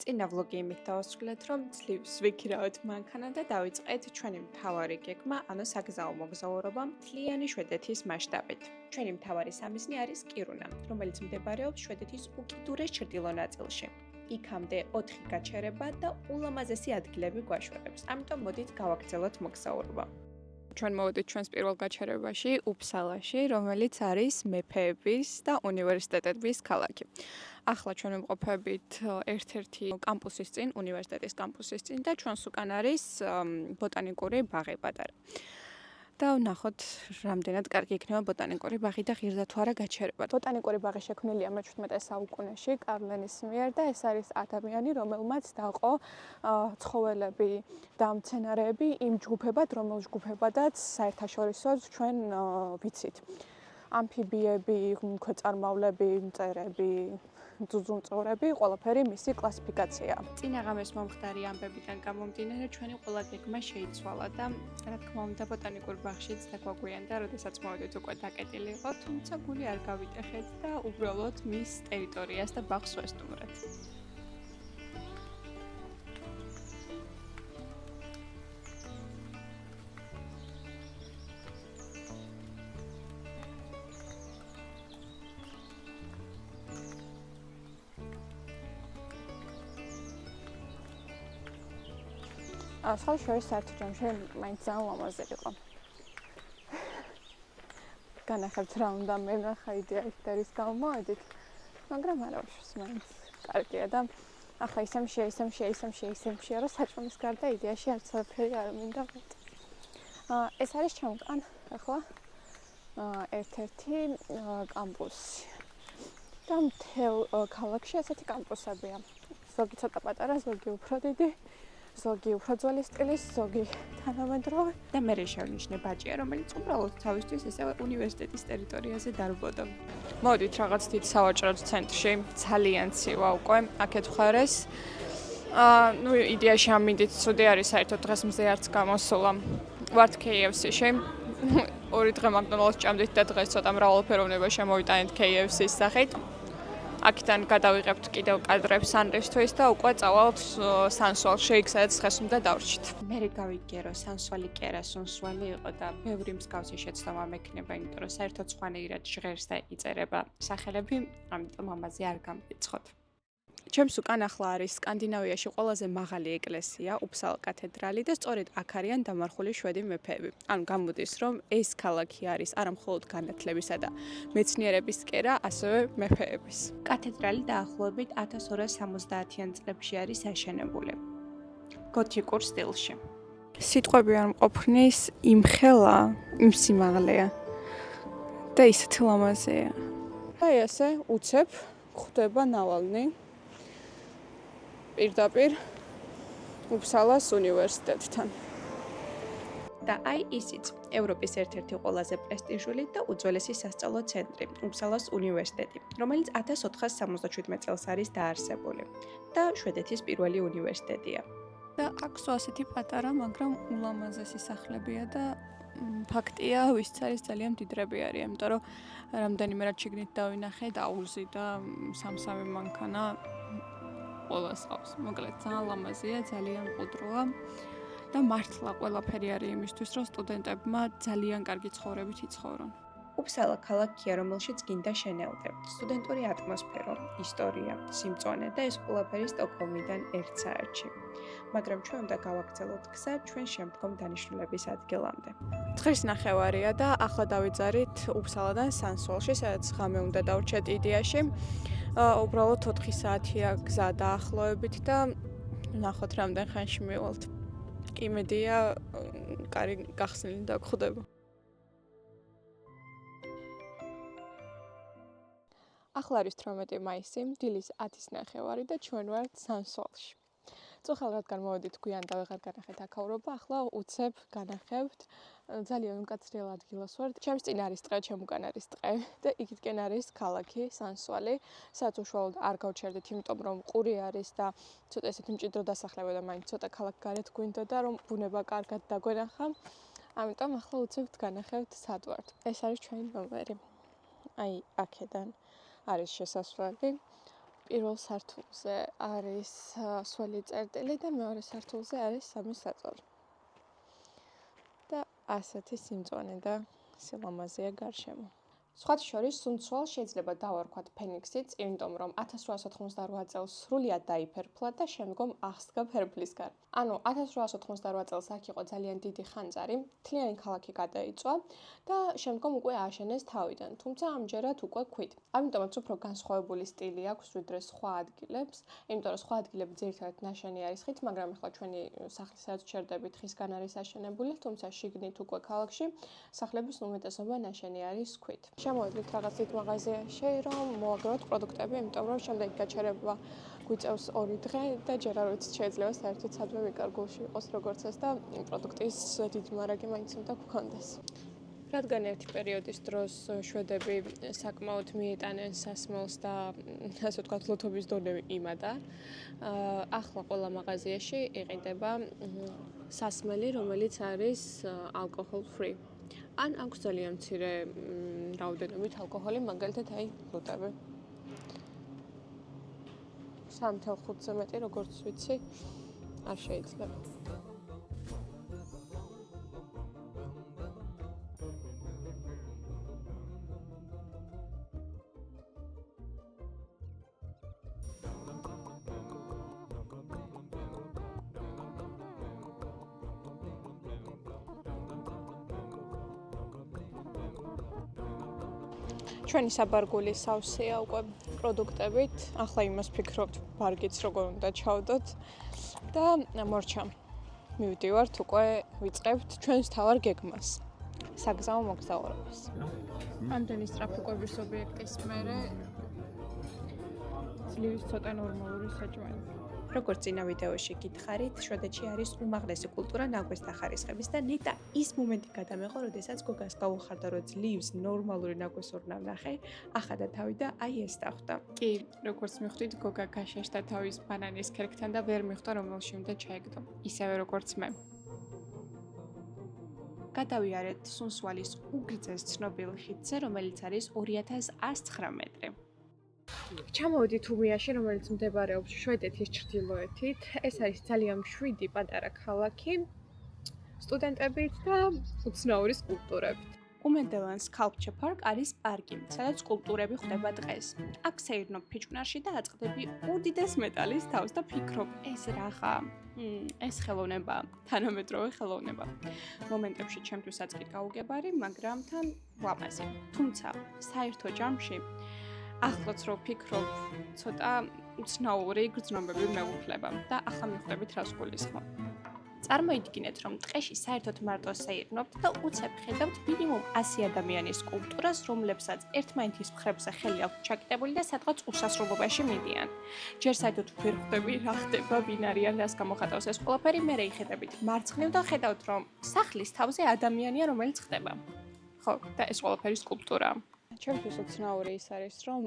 წინა ვლოგი იმით დავასრულეთ, რომ ძლივს ვიქირავთ მანქანა და დავიწყეთ ჩვენი მთავარი გეგმა, ანუ საგზაო მოგზაურობა მთლიანი შვედეთის მასშტაბით. ჩვენი მთავარი სამიზნე არის კირუნა, რომელიც მდებარეობს შვედეთის უკიდურეს ჩრდილო ნაწილში. იქამდე 4 გაჩერება და ულამაზესი ადგილები გვაშვებებს. ამიტომ მოდით გავაგრძელოთ მოგზაურობა. ჩვენ მოვედით ჩვენს პირველ გაჩერებაში, უფსალაში, რომელიც არის მეფეების და უნივერსიტეტების ქალაქი. ახლა ჩვენ ვიმყოფებით ერთ-ერთი კამპუსის წინ, უნივერსიტეტის კამპუსის წინ და ჩვენს უკან არის ბოტანიკური ბაღი პატარა. და ვნახოთ, რამდენად კარგი იქნება ბოტანიკური ბაღი და ღირდა თუ არა გაჩერება. ბოტანიკური ბაღი შექმნილია მე-17 საუკუნეში კარლენის მიერ და ეს არის ადამიანი, რომელმაც დაყო ცხოველები და მცენარეები იმ ჯგუფებად, რომელ ჯგუფებადაც საერთაშორისო ჩვენ ვიცით. ამფიბიები, ქვეწარმავლები, მწერები, ძუძუმწოვრები, ყველაფერი მისი კლასიფიკაციაა. წინაღამეს მომხდარი ამბებიდან გამომდინარე, ჩვენი ყველა გეგმა შეიცვალა და რა თქმა უნდა ბოტანიკურ ბაღშიც დაგვაგვიანდა, როდესაც მოვედით უკვე დაკეტილი იყო, თუმცა გული არ გავიტეხეთ და უბრალოდ მის ტერიტორიას და ბაღს ვესტუმრეთ. ახლა შორის საერთო ჯამში მაინც ძალიან ლამაზი იყო. განახებთ რა უნდა მე ვნახა იდეალის გამოვედით, მაგრამ არა უშავს მაინც კარგია და ახლა ისემ შეისემ რომ საჭმლის გარდა იდეაში არც არაფერი არ მინდა ვეტ. ეს არის ჩემთან ახლა ერთ-ერთი კამპუსი. და მთელ ქალაქში ასეთი კამპუსებია. ზოგი ცოტა პატარა, ზოგი უფრო დიდი. ზოგი უფრო ძველი სტილის, ზოგი თანამედროვე და მე შევნიშნე ბაჭია, რომელიც უბრალოდ თავისთვის ესე უნივერსიტეტის ტერიტორიაზე დარბოდა. მოდით რაღაც დიდ სავაჭრო ცენტრში, ძალიან ცივა უკვე, აქეთ ხარეს. ნუ იდეაში ამ მინდით ცუდი არის საერთოდ დღეს მზე არც გამოსულა. ვართ KFC-ში. 2 დღე McDonald's ჭამდით და დღეს ცოტა მრავალფეროვნება შემოვიტანეთ KFC-ის სახით. აქედან გადავიღებთ კიდევ კადრებს ანრისთვის და უკვე წავალთ სანსვალში, იქ სადაც დღეს უნდა დავრჩით. მე გავიგერო, სანსვალი კი არა, სუნსვალი იყო და ბევრი მსგავსი შეცდომა მექნება, იმიტომ რომ საერთოდ სხვანაირად ჟღერს და იწერება სახელები, ამიტომ ამაზე არ გამიწყოთ. ჩემს უკან ახლა არის სკანდინავიაში ყველაზე მაღალი ეკლესია, უფსალა კათედრალი და სწორედ აქ არიან დამარხული შვედი მეფეები. ანუ გამოდის, რომ ეს ქალაქი არის არა მხოლოდ განათლებისა და მეცნიერების კერა, ასევე მეფეების. კათედრალი დაახლოებით 1270-იან წლებში არის აშენებული. გოთიკურ სტილში. სიტყვები არ მყოფნის, იმხელა, იმსიმაღლეა და ისეთი ლამაზია. აი ასე უცებ ხვდება ნავალნი. პირდაპირ უფსალას უნივერსიტეტთან. და აი ისიც, ევროპის ერთ-ერთი ყველაზე პრესტიჟული და უძველესი სასწავლო ცენტრი, უფსალას უნივერსიტეტი, რომელიც 1477 წელს არის დაარსებული და შვედეთის პირველი უნივერსიტეტია. და აქვს ასეთი პატარა, მაგრამ ულამაზესი სახლებია და ფაქტია, ვისც არის ძალიან მდიდრები არიან, იმიტომ რომ რამდენიმე რაც შიგნით დავინახე, დაულზი და სამსავე მანქანა ყველას ყავს. მოკლედ ძალიან ლამაზია, ძალიან მყუდროა და მართლა ყველაფერი არის იმისთვის, რომ სტუდენტებმა ძალიან კარგი ცხოვრებით იცხოვრონ. უფსალა ქალაქია, რომელშიც გინდა შენელდე. სტუდენტური ატმოსფერო, ისტორია, სიმწვანე და ეს ყველაფერი სტოკჰოლმიდან ერთ საათში. მაგრამ ჩვენ უნდა გავაგრძელოთ გზა ჩვენ შემდგომ დანიშნულების ადგილამდე. დღეს ნახევარია და ახლა დავიძარით უფსალადან სანსვალში, სადაც ღამე უნდა დავრჩეთ იდეაში. უბრალოდ 4 საათია გზა დაახლოებით და ნახოთ რამდენ ხანში მივალთ. იმედია, კარი გახსნილი დაგხვდება. ახლა არის 18 მაისი, დილის 10-ის ნახევარი და ჩვენ ვართ სანსვალში. წუხალ რადგან მოვედით გვიან და ვეღარ განახეთ აქაურობა, ახლა უცებ განახებთ. ძალიან უკაცრიელ ადგილას ვართ. ჩემს წინ არის ტყე, ჩემ უკან არის ტყე და იქითკენ არის ქალაქი სანსვალი, სადაც უშუალოდ არ გავჩერდით, იმიტომ რომ ყური არის და ცოტა ესეთი მჭიდრო დასახლება და მაინც ცოტა ქალაქ გარეთ გვინდოდა, რომ ბუნება კარგად დაგვენახა. ამიტომ ახლა უცებ განახებთ სად ვართ. ეს არის ჩვენი ნომერი. აი, აქედან არის შესასვლელი. პირველ სართულზე არის სველი წერტილი და მეორე სართულზე არის სამი საწოლი. და ასეთი სიმწვანე და სილამაზეა გარშემო. სხვათა შორის, სუნცვალს შეიძლება დავარქვათ ფენიქსიც, იმიტომ რომ 1898 წელს სრულიად დაიფერფლა და შემდგომ აღსდგა ფერფლისგან. ანუ 1898 წელს აქ იყო ძალიან დიდი ხანძარი, მთლიანი ქალაქი გადაიწვა და შემდგომ უკვე ააშენეს თავიდან, თუმცა ამჯერად უკვე ქვით. ამიტომაც უფრო განსხვავებული სტილი აქვს ვიდრე სხვა ადგილებს, იმიტომ რომ სხვა ადგილები ძირითადად ნაშენი არის ხით, მაგრამ ახლა ჩვენი სახლი სადაც ჩერდებით ხისგან არის აშენებული, თუმცა შიგნით უკვე ქალაქში სახლების უმეტესობა ნაშენი არის ქვით. Შემოვედით რაღაც დიდ მაღაზიაში, რომ მოაგროვოთ პროდუქტები, იმიტომ რომ შემდეგ გაჩერება გვიწევს 2 დღე და ჯერ არ ვიცით შეიძლება საერთოდ სადმე ვიკარგულში იყოს როგორც ეს და პროდუქტის დიდი მარაგი მაინც უნდა გქონდეს. რადგან ერთი პერიოდის დროს შვედები საკმაოდ მიეტანენ სასმელს და ასე ვთქვათ ლოთობის დონე იმადა, ახლა ყველა მაღაზიაში იყიდება სასმელი, რომელიც არის alcohol free. ან აქვს ძალიან მცირე რაოდენობით ალკოჰოლი, მაგალითად აი ლუტები. 3.5-ზე მეტი, როგორც ვიცი, არ შეიძლება. ჩვენი საბარგული სავსეა უკვე პროდუქტებით. ახლა იმას ფიქრობთ, ბარგიც როგორ უნდა ჩავდოთ და მორჩა. მივდივართ უკვე ვიწყებთ ჩვენს თავარ გეგმას. საგზაო მოგზაურობას. ამდენი სწრაფი კვების ობიექტის მერე ძლივს ცოტა ნორმალური საჭმელი. როგორც წინა ვიდეოში გითხარით, შვედეთში არის უმაღლესი კულტურა ნაგვეზთა ხარისხების და ნეტა ის მომენტი გადამეყო, როდესაც გოგას გაუხარდა, რომ ძლივს ნორმალური ნაგვეს ორ ნახე, ახადა თავი და აი ეს დახვდა. კი, როგორც მიხვდით, გოგა გაშეშდა თავის ბანანის ქერქთან და ვერ მიხვდა, რომელში უნდა ჩაეგდო. ისევე როგორც მე. გადავიარეთ სუნცვალის უგრძეს ცნობილ ხიდზე, რომელიც არის 2109 მეტრი. ჩამოვედით უმიაში, რომელიც მდებარეობს შვედეთის ჩრდილოეთით. ეს არის ძალიან მშვიდი პატარა ქალაქი, სტუდენტებით და უცნაური სკულპტურებით. უმედელან სკალპჩერ პარკ არის პარკი, სადაც სკულპტურები ხდება დღეს. აქ სეირნობ ფიჭვნარში და აწყდები უდიდეს მეტალის თავს და ფიქრობ, ეს რაღა, ეს ხელოვნება, თანამედროვე ხელოვნება. მომენტებში ჩემთვისაც კი გაუგებარი, მაგრამ თან ლამაზი. თუმცა საერთო ჯამში ახლაც რო ფიქრობ, ცოტა უცნაური გრძნობები მეუფლება და ახლა მიხვდებით რას გულისხმობ. წარმოიდგინეთ, რომ ტყეში საერთოდ მარტო სეირნობთ და უცებ ხედავთ მინიმუმ 100 ადამიანის სკულპტურას, რომლებსაც ერთმანეთის მხრებზე ხელი აქვთ ჩაკიდებული და სადღაც უსასრულობაში მიდიან. ჯერ საერთოდ ვერ ხვდები რა ხდება, ვინ არიან, რას გამოხატავს ეს ყველაფერი, მერე იხედებით მარცხნივ და ხედავთ, რომ სახლის თავზე ადამიანია, რომელიც ხდება. ხო, და ეს ყველაფერი სკულპტურაა. ჩემთვის უცნაური ის არის, რომ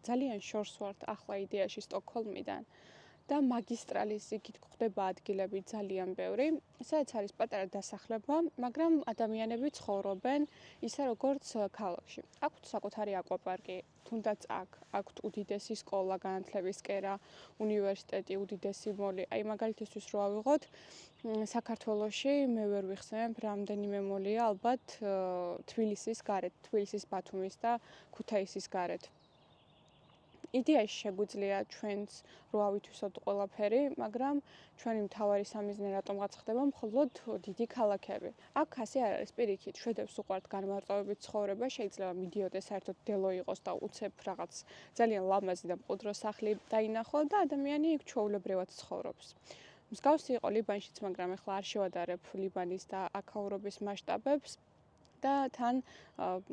ძალიან შორს ვართ ახლა იდეაში სტოკჰოლმიდან და მაგისტრალის იგით გვხვდება ადგილები ძალიან ბევრი, სადაც არის პატარა დასახლება, მაგრამ ადამიანები ცხოვრობენ ისე როგორც ქალაქში. აქვთ საკუთარი აკვაპარკი, თუნდაც აქვთ უდიდესი სკოლა, განათლების კერა, უნივერსიტეტი, უდიდესი მოლი. აი მაგალითისთვის რო ავიღოთ, საქართველოში მე ვერ ვიხსენებ რამდენიმე მოლია ალბათ თბილისის გარეთ, თბილისის ბათუმის და ქუთაისის გარეთ. იდეაში შეგვიძლია ჩვენც რო ავითვისოთ ყველაფერი, მაგრამ ჩვენი მთავარი სამიზნე რატომღაც ხდება მხოლოდ დიდი ქალაქები. აქ ასე არ არის, პირიქით, შვედებს უყვართ განმარტოვებით ცხოვრება, შეიძლება მიდიოდეს საერთოდ დელო იყოს და უცებ რაღაც ძალიან ლამაზი და მყუდრო სახლი დაინახო და ადამიანი იქ ჩვეულებრივად ცხოვრობს. მსგავსი იყო ლიბანშიც, მაგრამ ახლა არ შევადარებ ლიბანის და აქაურობის მასშტაბებს და თან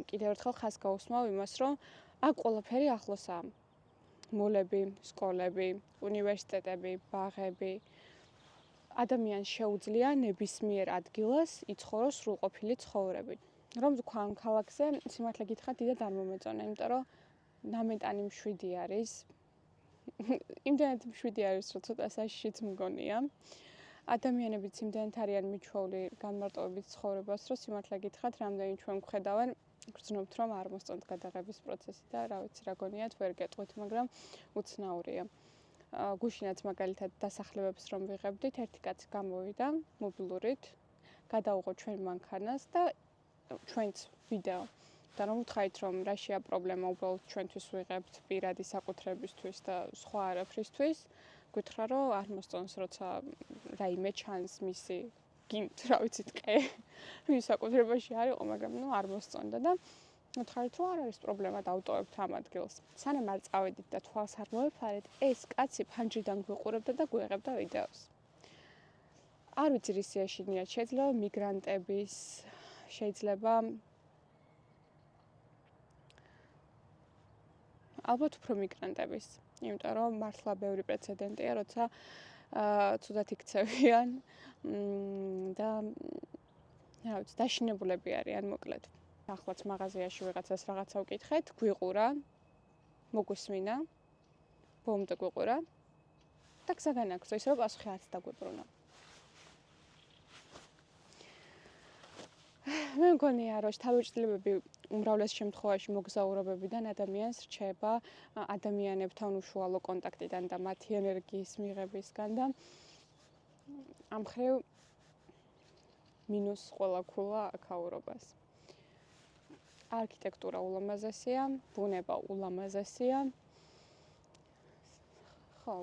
კიდევ ერთხელ ხაზს გაუსმავ იმას, რომ აქ ყველაფერი ახლოსაა. მოლები, სკოლები, უნივერსიტეტები, ბაღები. ადამიანს შეუძლია ნებისმიერ ადგილას იცხოვროს სრულყოფილი ცხოვრებით. რომ ვქვა ამ ქალაქზე, სიმართლე გითხრათ, დიდად არ მომეწონა, იმიტომ რომ ნამეტანი მშვიდი არის. იმდენად მშვიდი არის, რომ ცოტა საშიშიც მგონია. ადამიანებიც იმდენად არიან მიჩვეული განმარტოვებით ცხოვრებას, რომ სიმართლე გითხრათ, რამდენი ჩვენ გვხედავენ, გრძნობთ რომ არ მოსწონთ გადაღების პროცესი და რა ვიცი რა გონიათ ვერ გეტყვით, მაგრამ უცნაურია. გუშინაც მაგალითად დასახლებებს რომ ვიღებდით, ერთი კაცი გამოვიდა მობილურით, გადაუღო ჩვენ მანქანას და ჩვენც ვიდეო. და რომ ვთქვით რომ რაშია პრობლემა უბრალოდ ჩვენთვის ვიღებთ პირადი საკუთრებისთვის და სხვა არაფრისთვის, გითხრა რომ არ მოსწონს როცა რაიმე ჩანს მისი გიმთ, რა ვიცი ტყე. მის საკუთრებაში არ იყო, მაგრამ არ მოსწონდა და ვთქვით რომ არ არის პრობლემა დავტოვებთ ამ ადგილს. სანამ არ წავედით და თვალს არ მოვეფარეთ, ეს კაცი ფანჯრიდან გვიყურებდა და გვეღებდა ვიდეოს. არ ვიცი რის შეაშინიათ, შეიძლება მიგრანტების, შეიძლება ალბათ უფრო მიგრანტების, იმიტომ რომ მართლა ბევრი პრეცედენტია, როცა ცუდად იქცევიან და რა ვიცი, დაშინებულები არიან მოკლედ. ახლაც მაღაზიაში ვიღაცას რაღაცა უკითხეთ, გვიყურა, მოგვისმინა, ბომბდა გვიყურა და გზა განაგრძო, ისე რომ პასუხი არც დაგვებრუნა. მე მგონია რომ თავმოჭრილებები უმრავლეს შემთხვევაში მოგზაურობებიდან ადამიანს რჩება ადამიანებთან უშუალო კონტაქტიდან და მათი ენერგიის მიღებისგან და ამ მხრივ მინუს ყველა ქულა აქაურობას. არქიტექტურა ულამაზესია, ბუნება ულამაზესია. ხო,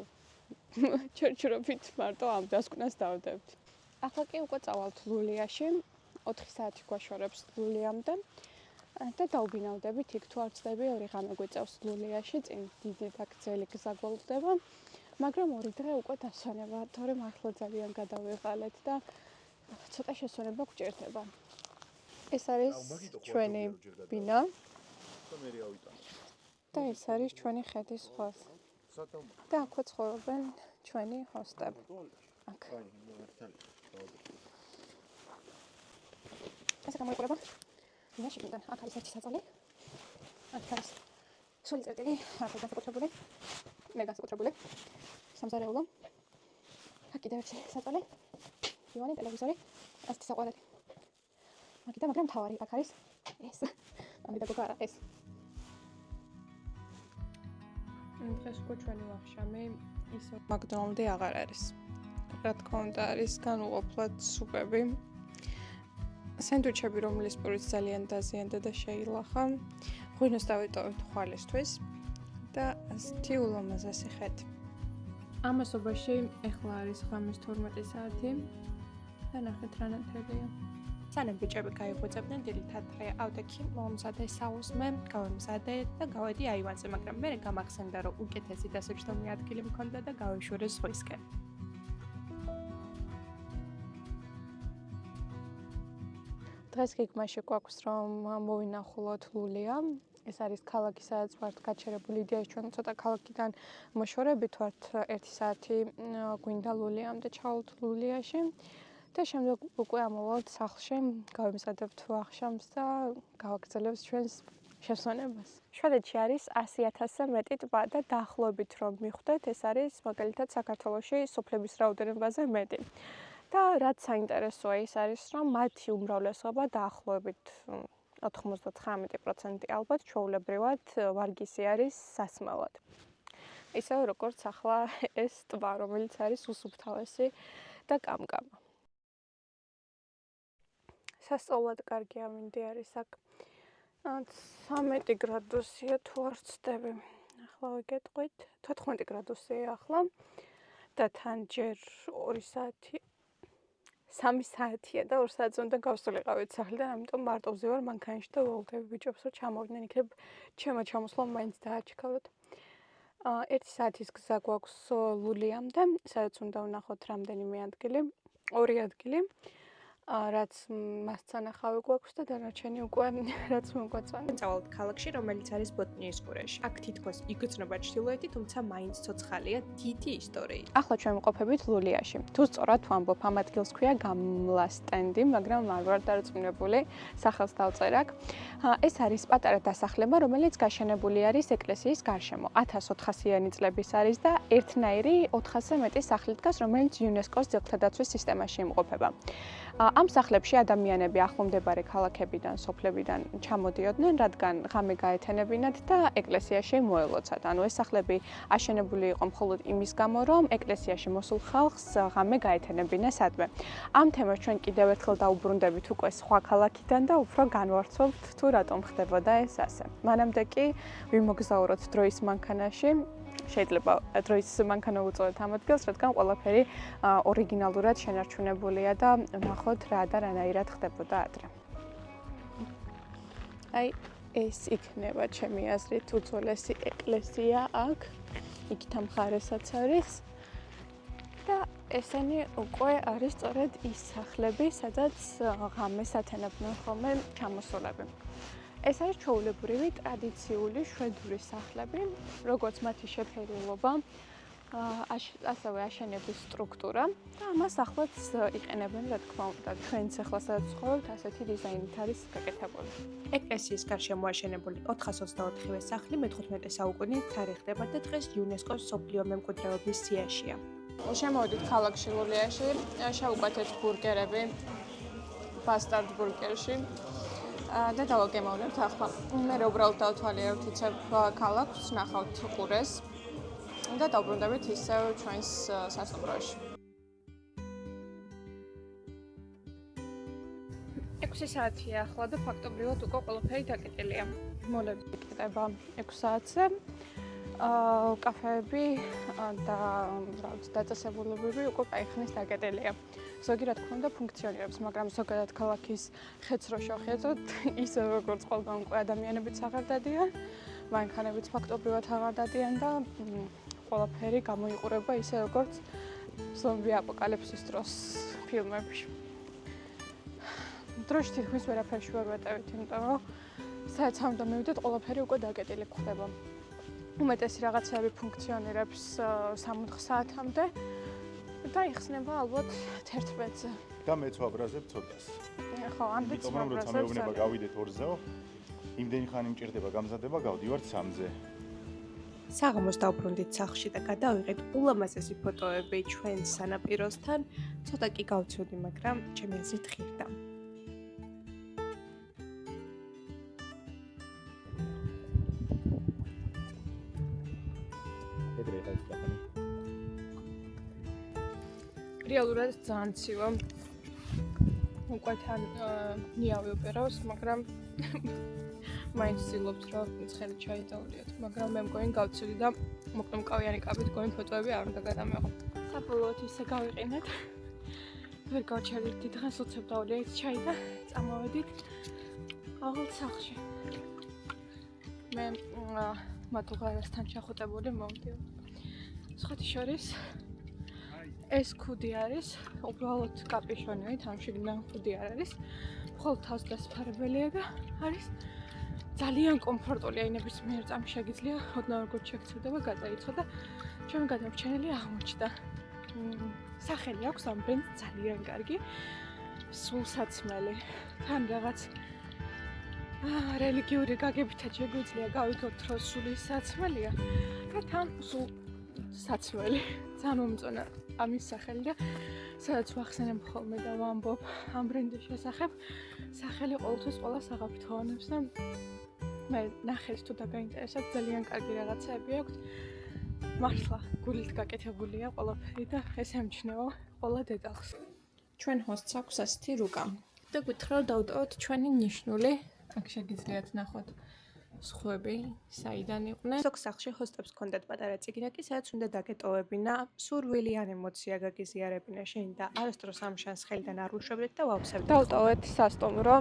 ჩერჩრობით მარტო ამ დასკვნას დავდებთ. ახლა კი უკვე წავალთ ლულიაში, 4 საათი გვაშორებს ლულიამდე და დაუგინავდებით იქ თუ არ ვწდები 2 ღამე გვიწევს ლულიაში, წინ დიდი და გრძელი გზა გველდება, მაგრამ 2 დღე უკვე დასვენება, თორემ ახლა ძალიან გადავიღალეთ და ცოტა შესვენება გვჭირდება. ეს არის ჩვენი ბინა და ეს არის ჩვენი ხედის ხვალ. და აქვე ცხოვრობენ ჩვენი ჰოსტები. აქ. ეს გამოიყურება ბინაში კიდან. აქ არის ერთი საწოლი. აქ არის სული წერტილი, აქ განსაკუთრებული. მე განსაკუთრებული. სამზარეულო. აქ კიდევ ერთი საწოლი. დივანი, ტელევიზორი, ასეთი საყვარელი. მაგიდა, მაგრამ თავარი აქ არის ეს. ამიტომ გქარა ეს. დღეს უკვე ჩვენი ვახშამი ისო მაკდონალდი აღარ არის. რა თქმა უნდა არის განუყოფლად სუპები. სენდვიჩები, რომლის პურიც ძალიან დაზიანდა და შეილახა. ღვინოს დავიტოვებთ ხვალისთვის და ასეთი ულამაზესი ხედი. ამასობაში ეხლა არის ღამის 12 საათი და ნახეთ რა ნათელია. სანამ ბიჭები გაიღვიძებდნენ დილით ადრე ავდექი მომზადე საუზმე, გავემზადე და გავედი აივანზე, მაგრამ მე გამახსენდა რომ უკეთესი დასაჯდომი ადგილი მქონდა და გავეშურე ზღვისკენ. დღეს გეგმაში გვაქვს რომ მოვინახულოთ ლულია. ეს არის ქალაქი, სადაც ვართ გაჩერებული იდეაში, ჩვენ ცოტა ქალაქიდან მოშორებით ვართ 1 საათი გვინდა ლულიამდე ჩავალთ ლულიაში. და შემდეგ უკვე ამოვალთ სახლში, გავემზადებთ ვახშამს და გავაგრძელებთ ჩვენს შესვენებას. შვედეთში არის 100,000-ზე მეტი ტბა და დაახლოებით რომ მიხვდეთ, ეს არის მაგალითად საქართველოში სოფლების რაოდენობაზე მეტი. და რაც საინტერესოა ის არის, რომ მათი უმრავლესობა დაახლოებით 99% ალბათ ჩვეულებრივად ვარგისი არის სასმელად. ისე როგორც ახლა ეს ტბა, რომელიც არის უსუფთავესი და კამკამა. სასწაულად კარგი ამინდი არის აქ. 13 გრადუსია თუ არ ვცდები. ახლა ვიგეტყვით, 14 გრადუსია ახლა და თან ჯერ 2 საათი 3 საათია და 2 საათზე უნდა გავსულიყავით სახლიდან, ამიტომ მარტოზე ვარ მანქანაში და ველოდები ბიჭებს რომ ჩამოვიდნენ იქნებ ჩემო ჩამოსვლა მაინც დააჩქაროთ. 1 საათის გზა გვაქვს ლულიამდე, სადაც უნდა ვნახოთ რამდენიმე ადგილი, 2 ადგილი. რაც მასწანახავი გვაქვს და დანარჩენი უკვე რაც მოგვაწვანა. წავალთ ქალაქში, რომელიც არის ბოტნიის ყურეში. აქ თითქოს იგრძნობა ჩრდილოეთი, თუმცა მაინც ცოცხალია დიდი ისტორიით. ახლა ჩვენ ვყოფებით ლულიაში. თუ სწორად ვამბობ, ამ ადგილს ქვია გამლა სტენდი, მაგრამ არ ვარ დარწმუნებული, სახელს დავწერ აქ. ეს არის პატარა დასახლება, რომელიც გაშენებული არის ეკლესიის გარშემო. 1400-იანი წლების არის და ერთნაირი 400-ზე მეტი სახლი დგას, რომელიც იუნესკოს ძეგლთა დაცვის სისტემაში იმყოფება. ამ სახლებში ადამიანები ახლომდებარე ქალაქებიდან, სოფლებიდან ჩამოდიოდნენ, რადგან ღამე გაეთენებინათ და ეკლესიაში მოელოცათ. ანუ ეს სახლები აშენებული იყო მხოლოდ იმის გამო, რომ ეკლესიაში მოსულ ხალხს ღამე გაეთენებინა სადმე. ამ თემას ჩვენ კიდევ ერთხელ დაუბრუნდებით უკვე სხვა ქალაქიდან და უფრო განვარცხობთ თუ რატომ ხდებოდა ეს ასე. მანამდე კი ვიმოგზაუროთ დროის მანქანაში. შეიძლება დროის მანქანა უწოდოთ ამ ადგილს, რადგან ყველაფერი ორიგინალურად შენარჩუნებულია და ნახოთ რა და რანაირად ხდებოდა ადრე. აი ეს იქნება ჩემი აზრით უძველესი ეკლესია აქ, იქით ამ მხარესაც არის და ესენი უკვე არის სწორედ ის სახლები, სადაც ღამეს ათენებდნენ ხოლმე ჩამოსულები. ეს არის ჩვეულებრივი ტრადიციული შვედური სახლები, როგორც მათი შეფერილობა, ასევე აშენების სტრუქტურა და ამას ახლაც იყენებენ, რა თქმა უნდა, ჩვენც ახლა სადაც ვცხოვრობთ, ასეთი დიზაინით არის გაკეთებული. ეკლესიის გარშემო აშენებული 424-ვე სახლი მე-15 საუკუნის თარიღდება და დღეს იუნესკოს მსოფლიო მემკვიდრეობის სიაშია. შემოვიდით ქალაქ შილულიაში, შევუკვეთეთ ბურგერები, ბასტარდ ბურგერში. და დავაგემოვნებთ ახლა. მე უბრალოდ დავთვალიერებ თიცებ ქალაქს, ნახავთ ყურეს და დავბრუნდებით ისევ ჩვენს სასტუმროში. 6 საათია ახლა და ფაქტობრივად უკვე ყველაფერი დაკეტილია. მოლები კეტება 6 საათზე. კაფეები და დაწესებულებები უკვე კაიხნის დაკეტილია. ზოგი რა თქმა უნდა ფუნქციონირებს, მაგრამ ზოგადად ქალაქის ხეც რო შევხედოთ, ისე როგორც ყველგან უკვე ადამიანებიც აღარ დადიან, მანქანებიც ფაქტობრივად აღარ დადიან და ყველაფერი გამოიყურება ისე როგორც ზომბი აპოკალიფსის დროს ფილმებში. დროში თითქმის ვერაფერში ვერ ვეტევით, იმიტომ რომ საერთოდ ამდა მივიდეთ, ყველაფერი უკვე დაკეტილი ხდება. უმეტესი რაღაცები ფუნქციონირებს 3-4 საათამდე და იხსნება ალბათ 11-ზე. და მეც ვაბრაზებ ცოტას. ხო, ამდენიც იმიტომ რომ როცა მეუბნება გავიდეთ 2-ზეო, იმდენი ხანი მჭირდება გამზადება, გავდივართ 3-ზე. საღამოს დავბრუნდით სახლში და გადავიღეთ ულამაზესი ფოტოები ჩვენ სანაპიროსთან. ცოტა კი გავცივდი, მაგრამ ჩემი აზრით ღირდა. რეალურად ძალიან ცივა. უკვე თან ნიავი უპერავს, მაგრამ მაინც ვცდილობთ რომ ცხელი ჩაი დავლიოთ, მაგრამ მე მგონი გავცივდი და მოკლე მკავიანი კაბით მგონი ფოტოები არ უნდა გადამეღო. საბოლოოდ ისე გავიყენეთ. ვერ გავჩერდით დღეს უცებ დავლიეთ ჩაი და წამოვედით აღარ სახლში. მე მათუღარასთან ჩახუტებული მომდივარ. სხვათა შორის ეს ქუდი არის, უბრალოდ კაპიშონია, თან შიგნიდან ქუდი არ არის. მხოლოდ თავს დასფარებელია და არის ძალიან კომფორტული, აი ნებისმიერ წამში შეგიძლია ოდნავ როგორც შეგწევდება, გადაიცხო და ჩემი გადამრჩენელი აღმოჩნდა. სახელი აქვს ამ ბრენდს ძალიან კარგი, სულსაცმელი. თან რაღაც რელიგიური გაგებითაც შეგვიძლია გავიგოთ, რომ სულის საცმელია და თან სულ საცმელი. ძალიან მომწონა ამის სახელი და სადაც ვახსენებ ხოლმე და ვამბობ ამ ბრენდის შესახებ, სახელი ყოველთვის ყველას აღაფრთოვანებს და მე ნახეთ თუ დაგაინტერესებთ, ძალიან კარგი რაღაცები აქვს. მართლა გულით გაკეთებულია ყველაფერი და ეს ემჩნევა ყველა დეტალს. ჩვენ ჰოსტს აქვს ასეთი რუკა და გითხრა რომ დავტოვოთ ჩვენი ნიშნული. აქ შეგიძლიათ ნახოთ სხვები საიდან იყვნენ. ზოგ სახლში ჰოსტებს ჰქონდათ პატარა წიგნაკი, სადაც უნდა დაგეტოვებინა სურვილი ან ემოცია გაგიზიარებინა შენ და არასდროს ამ შანსს ხელიდან არ უშვებდეთ და ვავსებდით. დავტოვეთ სასტუმრო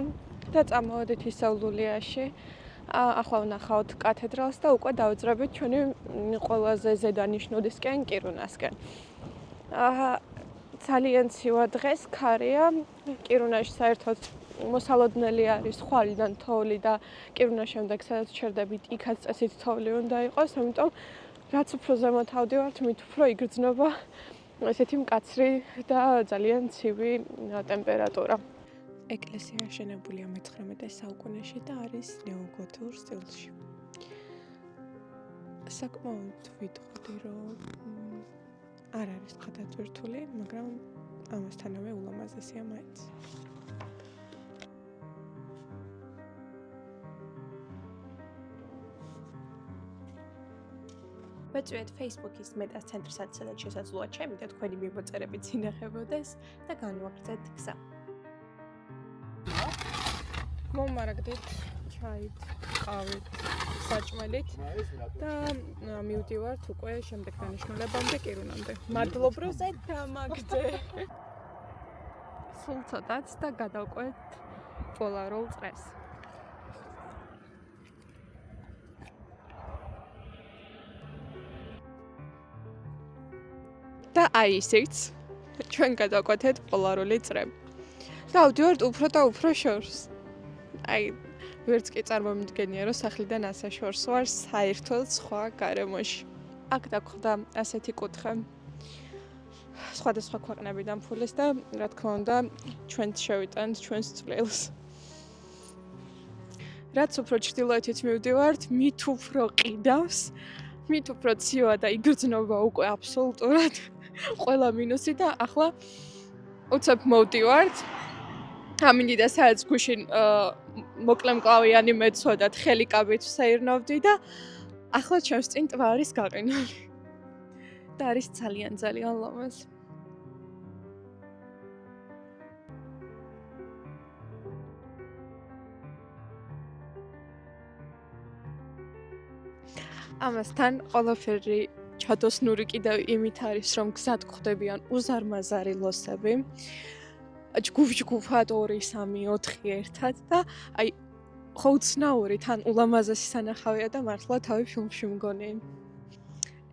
და წამოვედით ისევ ლულიაში. ახლა ვნახავთ კათედრალს და უკვე დავძრებით ჩვენი ყველაზე ზედანიშნულისკენ კირუნასკენ. ძალიან ცივა დღეს ქარია. კირუნაში საერთოდ მოსალოდნელი არის ხვალიდან თოვლი და კირუნას შემდეგ სადაც ჩერდებით, იქაც წესით თოვლი უნდა იყოს, ამიტომ რაც უფრო ზემოთ ავდივართ, მით უფრო იგრძნობა ესეთი მკაცრი და ძალიან ცივი ტემპერატურა. ეკლესია აშენებულია მე-19 საუკუნეში და არის ნეოგოთურ სტილში. საკმაოდ ვიტყოდი, რომ არ არის ხათათურთული, მაგრამ ამასთანავე ულამაზესია მაინც. ვეწვიეთ Facebook-ის მეტას ცენტრსაც, სადაც შესაძლოა ჩემი და თქვენი მიმოწერებიც ინახებოდეს და განვაგრძეთ გზა. მომარაგდით ჩაით, ყავით, საჭმელით და მივდივართ უკვე შემდეგ დანიშნულებამდე კირუნამდე. მადლობ რომ ზედამაგდე. სულ ცოტაც და გადავყვეთ პოლარულ წრეს. და აი ისიც ჩვენ გადავყვეთეთ პოლარული წრე. დავდივართ უფრო და უფრო შორს. აი ვერც კი წარმომიდგენია რომ სახლიდან ასე შორს ვარ საერთოდ სხვა გარემოში. აქ დაგხვდა ასეთი კუთხე. სხვადასხვა ქვეყნებიდან ფულის და რა თქმა უნდა ჩვენც შევიტანთ ჩვენს წვლილს. რაც უფრო ჩრდილოეთით მივდივართ, მით უფრო ყიდავს, მით უფრო ცივა და იგრძნობა უკვე აბსოლუტურად ყველა მინუსი და ახლა უცებ მოვდივართ. ამინდა სადაც გუშინ მოკლემკლავიანი მეცვა და თხელი კაბით ვსეირნობდი და ახლა ჩემს წინ ტბა არის გაყინული. და არის ძალიან ლამაზი. ამასთან ყველაფერი ჩადოსნური კიდევ იმით არის, რომ გზად გვხვდებიან უზარმაზარი ლოსები. ჯგუფ-ჯგუფად 2, 3, 4 ერთად და აი ხო უცნაური თან ულამაზესი სანახავია და მართლა თავი ფილმში მგონი.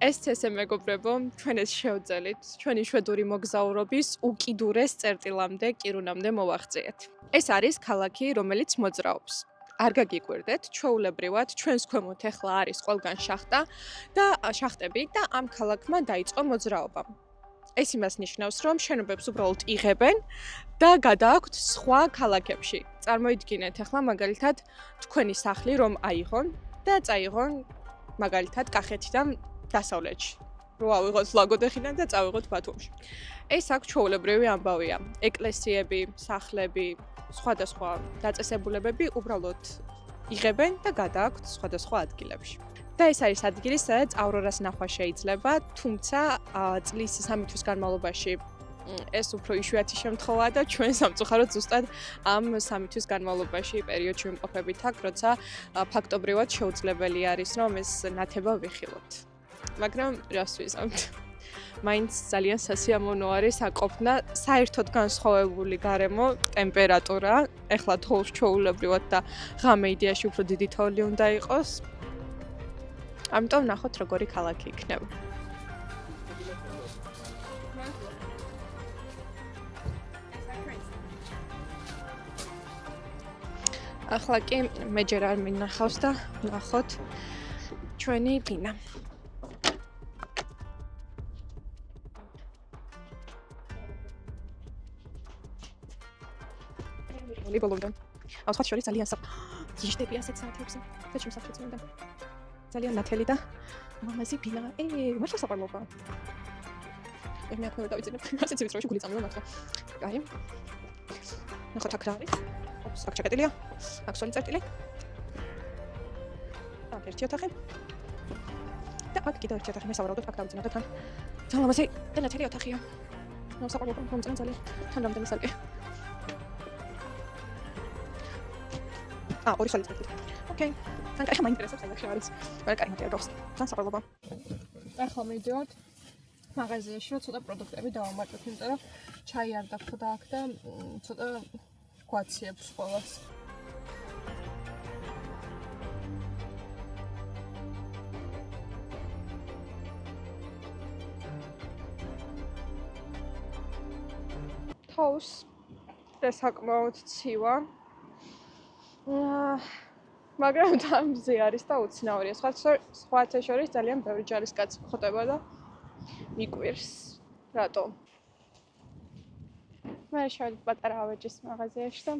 ეს წესე მეგობრებო, ჩვენ ეს შევძელით, ჩვენი შვედური მოგზაურობის უკიდურეს წერტილამდე, კირუნამდე მოვაღწიეთ. ეს არის ქალაქი, რომელიც მოძრაობს. არ გაგიკვირდეთ, ჩვეულებრივად ჩვენს ქვემოთ ახლა არის ყველგან შახტა და შახტები და ამ ქალაქმა დაიწყო მოძრაობა. ეს იმას ნიშნავს, რომ შენობებს უბრალოდ იღებენ და გადააქვთ სხვა ქალაქებში. წარმოიდგინეთ ახლა მაგალითად თქვენი სახლი რომ აიღონ და წაიღონ მაგალითად კახეთიდან დასავლეთში. რო ავიღოთ ლაგოდეხიდან და წავიღოთ ბათუმში. ეს აქ ჩვეულებრივი ამბავია. ეკლესიები, სახლები, სხვადასხვა დაწესებულებები უბრალოდ იღებენ და გადააქვთ სხვადასხვა ადგილებში. და ეს არის ადგილი, სადაც ავრორას ნახვა შეიძლება, თუმცა წლის 3 თვის განმავლობაში ეს უფრო იშვიათი შემთხვევაა და ჩვენ სამწუხაროდ ზუსტად ამ 3 თვის განმავლობაში პერიოდში ვიმყოფებით აქ, როცა ფაქტობრივად შეუძლებელი არის, რომ ეს ნათება ვიხილოთ. მაგრამ რას ვიზამთ? მაინც ძალიან სასიამოვნო არის აყოფნა საერთოდ განსხვავებული გარემო, ტემპერატურა, ეხლა თოვლს ჩვეულებრივად და ღამე იდეაში უფრო დიდი თოვლი უნდა იყოს. ამიტომ ნახოთ როგორი ქალაქი იქნება. ახლა კი მე ჯერ არ მინახავს და ნახოთ ჩვენი ბინა. ლიბოლოდან. სხვა შორის ძალიან ზიშდები ასეთ საათებში. და ჩემს საფრთხეც მინდა. ძალიან ნათელი და მამაზი ბინა. მართლა საყვარლობა. მე აქ დავიწყებ. ასეთ ვიწროში გული წამივა მართლა. კაი. ნახოთ აქ რა არის. ოპს, აქ ჩაკეტილია. აქ სოლი წერტილი. აქ ერთი ოთახი. და აქ კიდევ ერთი ოთახი. მე სავარაუდოდ აქ დავიწყებ და თან. ძალიან ლამაზი და ნათელი ოთახია. ნუ საყვარლობა მომწონს ძალიან. თან რამდენი სალკე. ორი სოლი წერტილი. ოკეი. თან ახლა მაინტერესებს აი აქ რა არის. რა კაი მატერიალს. თან საყვარლობა. ახლა მივდივართ მაღაზიაში, რომ ცოტა პროდუქტები დავამატოთ, იმიტომ რომ ჩაი არ დაგხვდა აქ და ცოტა გვაციებს ყველას. თავს და საკმაოდ ცივა. მაგრამ დამზე არის და უცნაურია. სხვათა შორის ძალიან ბევრი ჯარისკაცი ხდება და მიკვირს. რატო? მე შევედი პატარა ავეჯის მაღაზიაში და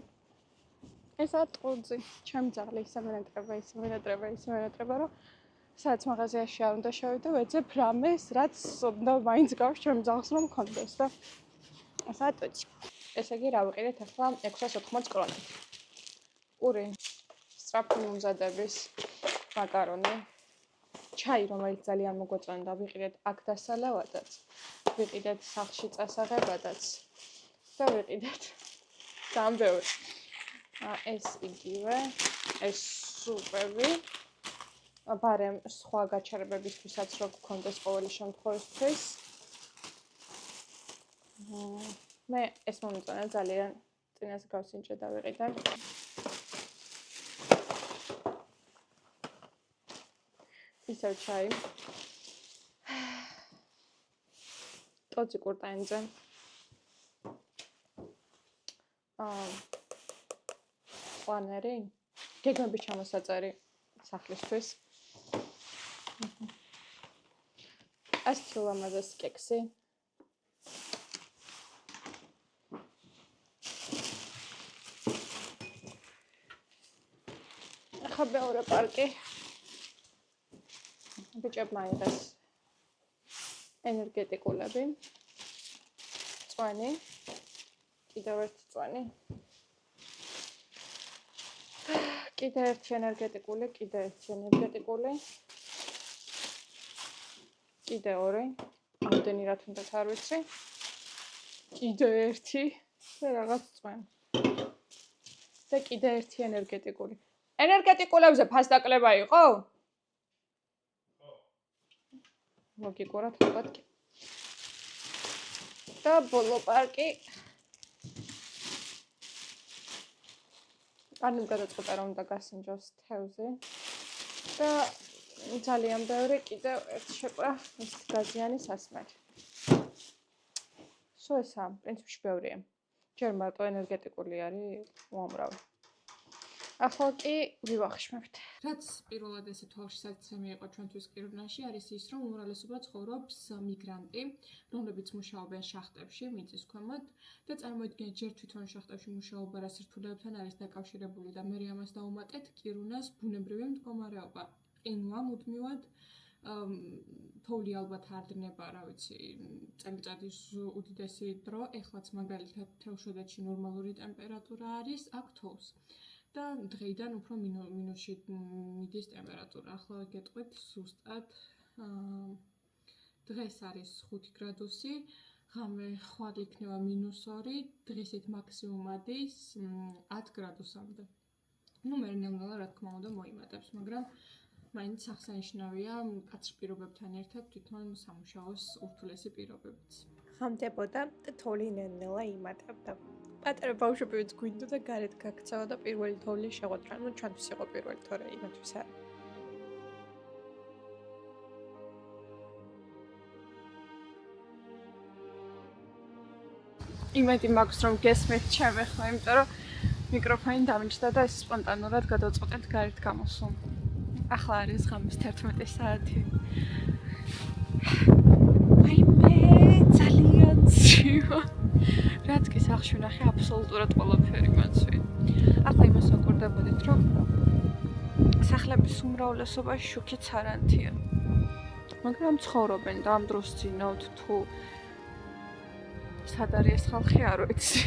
ესაა ტყუძი. ჩემი ძაღლი ისე მენატრება, რომ სადაც მაღაზიაში არ უნდა შევიდე, ვეძებ რამეს, რაც უნდა მაინც გავს ჩემს ძაღლს რომ მქონდეს და ასატოჩი. ესე იგი რა ვიყიდეთ ახლა 680 კრონით. პური, სწრაფი მომზადების მაკარონი, ჩაი, რომელიც ძალიან მოგვეწონდა, ვიყიდეთ აქ დასალევადაც, ვიყიდეთ სახლში წასაღებადაც და ვიყიდეთ ძალიან ბევრი. ეს იგივე, ეს სუპები. ბარემ სხვა გაჩერებებისთვისაც რო გქონდეს ყოველი შემთხვევისთვის. მე ეს მომწონა ძალიან წინას გავსინჯე და ვიყიდე. ისევ ჩაი. ტოცი კურტაინზე. პლანერი, გეგმების ჩამოსაწერი სახლისთვის. ეს ლამაზეს კექსი. ახლა მეორე პარკი. ბიჭებმა აიღეს ენერგეტიკულები. წვენი. კიდევ ერთი წვენი. კიდე ერთი ენერგეტიკული, კიდე ერთი ენერგეტიკული. კიდე ორი. ამდენი რა თუნდაც არ ვიცი. კიდე ერთი და რაღაც წვენი. და კიდე ერთი ენერგეტიკული. ენერგეტიკულებზე ფასდაკლება იყო? ხო. ლოგიკურად ალბათ კი. და ბოლო პარკი. ანუ გადაწყვეტა რომ უნდა გასინჯოს თევზი და ძალიან ბევრი კიდევ ერთ შეყრა ეს გაზიანი სასმელი. სულ ესა, პრინციპში ბევრია. ჯერ მარტო ენერგეტიკული არის უამრავი. ახლა კი ვივახშმებთ. რაც პირველად ესე თვალში საცემი იყო ჩვენთვის კირუნაში, არის ის, რომ უმრავლესობა ცხოვრობს მიგრანტი, რომლებიც მუშაობენ შახტებში, მიწის ქვემოთ და წარმოიდგინეთ ჯერ თვითონ შახტებში მუშაობა რა სირთულეებთან არის დაკავშირებული და მე ამას დავუმატეთ კირუნას ბუნებრივი მდგომარეობა. ყინვა მუდმივად თოვლი ალბათ არ დნება, რა ვიცი, წელიწადის უდიდესი დრო, ეხლაც მაგალითად თევზშოდეთში ნორმალური ტემპერატურა არის, აქ თოვს. და დღეიდან უფრო მინუსში მიდის ტემპერატურა. ახლა გეტყვით ზუსტად დღეს არის 5 გრადუსი, ღამე ხვალ იქნება -2, დღისით მაქსიმუმ ადის 10 გრადუსამდე. ნუ მე ნელ-ნელა რა თქმა უნდა მოიმატებს, მაგრამ მაინც აღსანიშნავია კაცრ პირობებთან ერთად თვითონ სამუშაოს ურთულესი პირობებიც. ხამდებოდა და თოვლი ნელ-ნელა იმატებდა. პატარა ბავშვებიც გვინდოდა გარეთ გაქცევა და პირველი თოვლი შეღოთრა. ნუ ჩვენთვის იყო პირველი, თორე იმათთვის არა. იმედი მაქვს რომ გესმით ჩემი ხმა, იმიტომ რომ მიკროფონი დამიჯდა და ეს სპონტანურად გადავწყვეტეთ გარეთ გამოსულ. ახლა არის ღამის 11 საათი. მე ძალიან ცივა. რაც კი სახლში ვნახე, აბსოლუტურად ყველაფერი მაცვია. ახლა იმას ვაკვირდებოდით, რომ სახლების უმრავლესობაში შუქიც არ ანთია. მაგრამ ცხოვრობენ და ამ დროს ძინავთ თუ სად არის ეს ხალხი არ ვიცი.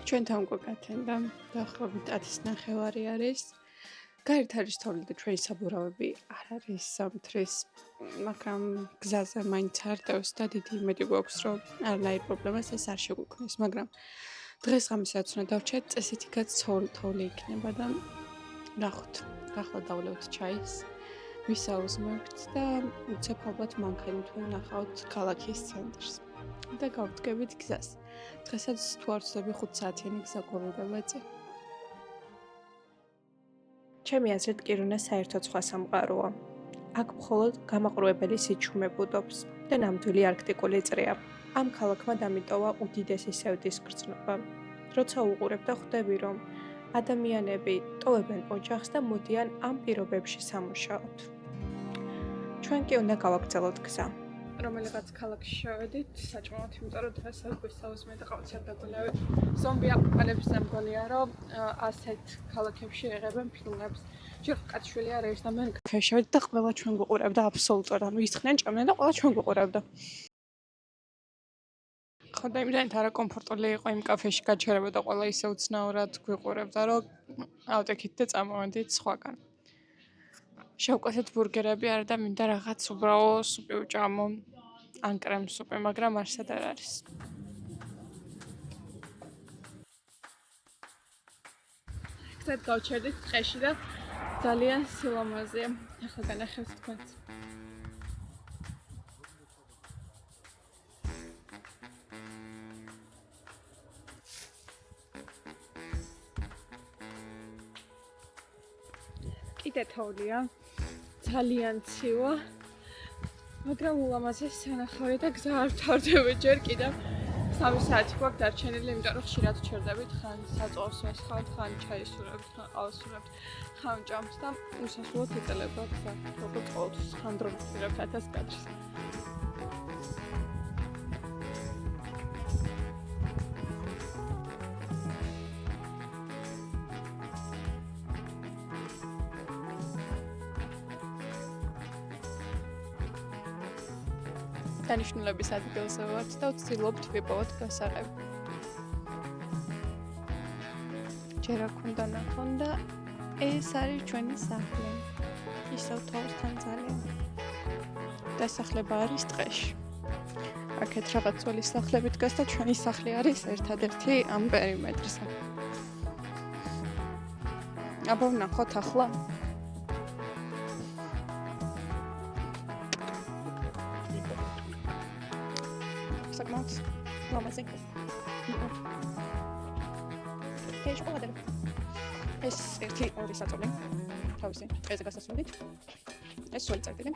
ჩვენთან უკვე გათენდა დაახლოებით 10:30 არის. გარეთ არის თოვლი და ჩვენი საბურავები არ არის სამთრის, მაგრამ გზაზე მაინც არ დევს და დიდი იმედი გვაქვს, რომ არანაირ პრობლემას ეს არ შეგვიქმნის, მაგრამ დღეს ღამესაც უნდა დავჩეთ, წესით იქაც თოვლი იქნება და ნახოთ. ახლა დავლევთ ჩაის, ვისაუზმებთ და უცებ ალბათ მანქანით ვნახავთ ქალაქის ცენტრს და გავდგებით გზას. დღესაც თუ არ ვცდები 5 საათიანი გზა გვეუბნება. ჩემი აზრით კირუნა საერთოდ სხვა სამყაროა. აქ მხოლოდ გამაყრუებელი სიჩუმე ბუდობს და ნამდვილი არქტიკული წრეა. ამ ქალაქმა დამიტოვა უდიდესი სევდის გრძნობა. როცა უყურებ და ხვდები, რომ ადამიანები ტოვებენ ოჯახს და მოდიან ამ პირობებში სამუშაოდ. ჩვენ კი უნდა გავაგრძელოთ გზა. რომელიღაც ქალაქში შევედით საჭმელად, იმიტომ რომ დღეს გვესაუზმე და ყავცად დაგვინავით. ზომბი აპოკალიფსზე მგონია, რომ ასეთ ქალაქებში იღებენ ფილმებს. ჯერ კაცშვილი არ არის და მე კაფეში შევედი და ყველა ჩვენ გვიყურებდა აბსოლუტურად. ანუ ისხდნენ, ჭამდნენ და ყველა ჩვენ გვიყურებდა. ხო და იმდენად არაკომფორტული იყო იმ კაფეში გაჩერება და ყველა ისე უცნაურად გვიყურებდა, რომ ავტექით და წამოვედით სხვაგან. შევკვეთეთ ბურგერები არ და მინდა რაღაც უბრალო სუპი ვჭამო, ან კრემ სუპი, მაგრამ არსად არ არის. ხეთ გავჩერდით ტყეში და ძალიან სილამაზეა. ახლა განახევთ თქვენც. კიდე თოვლია. ძალიან ცივა. მაგრამ ულამაზეს სანახავია და გზა არ ვთავრდება ჯერ კიდევ 3 საათი გვაქვს დარჩენილი, იმიტომ რომ ხშირად ვჩერდებით, ხან საწყობს ვესხავთ, ხან ჩაის ვურებთ, ხან ყავას ვურებთ, ხან ჭამს და უსასრულოდ იწელება გზა. როგორც ყოველთვის ხანდრო ვწირებთ 1000 კადრს. დანიშნულების ადგილზე ვართ და ვცდილობთ ვიპოვოთ გასაღები. ჯერ აქ უნდა ნახონ და ეს არის ჩვენი სახლი. ისევ თორთან ძალიან. დასახლება არის ტყეში. აქეთ რაღაც ძველი სახლები დგას და ჩვენი სახლი არის ერთადერთი ამ პერიმეტრზე. აბა ვნახოთ ახლა. საკმაოდ ლამაზი. ეს ერთი ორი საწოლი. თავისი ტყეზე გასასვლელით. ეს სულ წერტილი.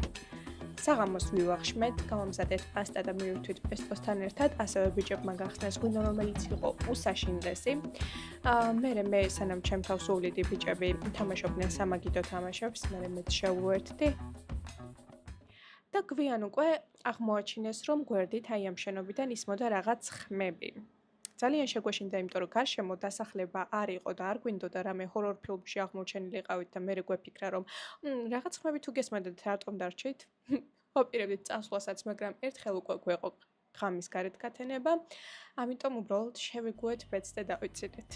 საღამოს ვივახშმეთ, გავამზადეთ პასტა და მივირთვით პესტოსთან ერთად, ასევე ბიჭებმა გახსნეს ღვინო, რომელიც იყო უსაშინდესი. მე სანამ ჩემ თავს უვლიდი ბიჭები თამაშობდნენ სამაგიდო თამაშებს, მე შევუერთდი. და გვიან უკვე აღმოაჩინეს, რომ გვერდით აი ამ შენობიდან ისმოდა რაღაც ხმები. ძალიან შეგვეშინდა, იმიტომ რომ გარშემო დასახლება არ იყო და არ გვინდოდა რამე ჰორორ ფილმში აღმოჩენილი ყავით და მე გვეფიქრა, რომ რაღაც ხმები თუ გესმოდეთ, რატომ დარჩით? ვაპირებდით წასვლასაც, მაგრამ ერთხელ უკვე გვეყო ღამის გარეთ გათენება, ამიტომ უბრალოდ შევიგუეთ ბეწს და დავიცილეთ.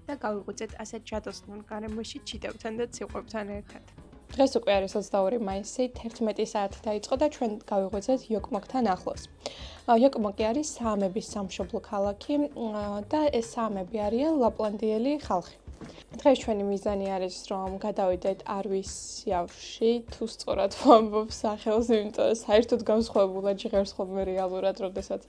და გავიღვიძეთ ასეთ ჯადოსნურ გარემოში ჩიტებთან და ციყვებთან ერთად. დღეს უკვე არის 22 მაისი, 11 საათი დაიწყო და ჩვენ გავიღვიძეთ იოკმოკთან ახლოს. იოკმოკი არის საამების სამშობლო ქალაქი და ეს საამები არიან ლაპლანდიელი ხალხი. დღეს ჩვენი მიზანი არის, რომ გადავიდეთ არვის სიავში, თუ სწორად ვამბობ სახელს, იმიტომ რომ საერთოდ განსხვავებულად ჟღერს ხოლმე რეალურად, როდესაც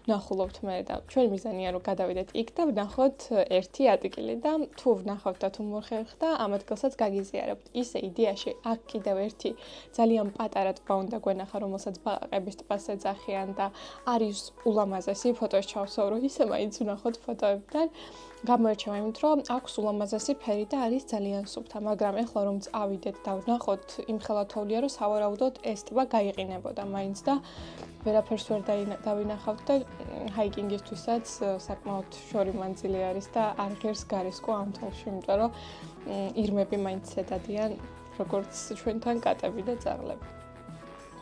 ვნახულობთ მე და ჩვენი მიზანია, რომ გადავიდეთ იქ და ვნახოთ ერთი ადგილი და თუ ვნახავთ და თუ მორხერხდა, ამ ადგილსაც გაგიზიარებთ. ისე იდეაში აქ კიდევ ერთი ძალიან პატარა ტბა უნდა გვენახა, რომელსაც ბაყაყების ტბას ეძახიან და არის ულამაზესი ფოტოს ჩავსვავ, რომ ისე მაინც ვნახოთ ფოტოებთან. გამოირჩევა იმით, რომ აქვს ულამაზესი ფერი და არის ძალიან სუფთა, მაგრამ ეხლა რომ წავიდეთ და ვნახოთ, იმხელა თოვლია, რომ სავარაუდოდ ეს ტბა გაიყინებოდა მაინც და ვერაფერს ვერ დავინახავთ და ჰაიკინგისთვისაც საკმაოდ შორი მანძილი არის და არ ღერს გარისკო ამ თოვლში, იმიტომ რომ ირმები მაინც ზედადიან, როგორც ჩვენთან კატები და ძაღლები.